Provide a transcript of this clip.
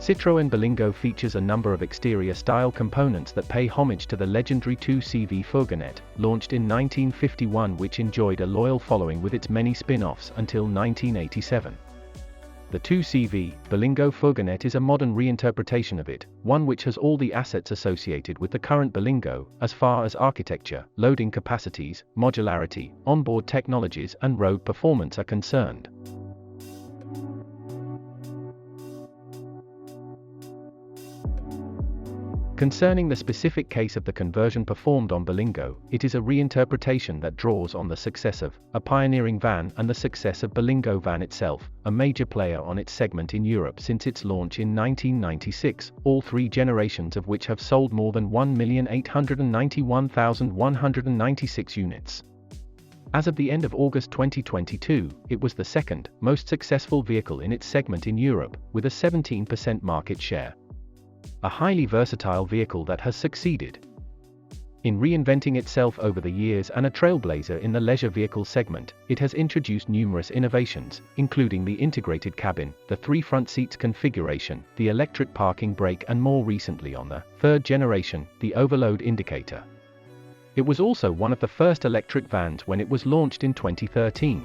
Citroën Berlingo features a number of exterior-style components that pay homage to the legendary 2Cv Fourgonnette, launched in 1951, which enjoyed a loyal following with its many spin-offs until 1987. The 2Cv Berlingo Fourgonnette is a modern reinterpretation of it, one which has all the assets associated with the current Berlingo, as far as architecture, loading capacities, modularity, onboard technologies and road performance are concerned. Concerning the specific case of the conversion performed on Berlingo, it is a reinterpretation that draws on the success of a pioneering van and the success of Berlingo van itself, a major player on its segment in Europe since its launch in 1996, all three generations of which have sold more than 1,891,196 units. As of the end of August 2022, it was the second most successful vehicle in its segment in Europe, with a 17% market share. A highly versatile vehicle that has succeeded in reinventing itself over the years and a trailblazer in the leisure vehicle segment, it has introduced numerous innovations, including the integrated cabin, the 3 front seats configuration, the electric parking brake and more recently on the third generation, the overload indicator. It was also one of the first electric vans when it was launched in 2013.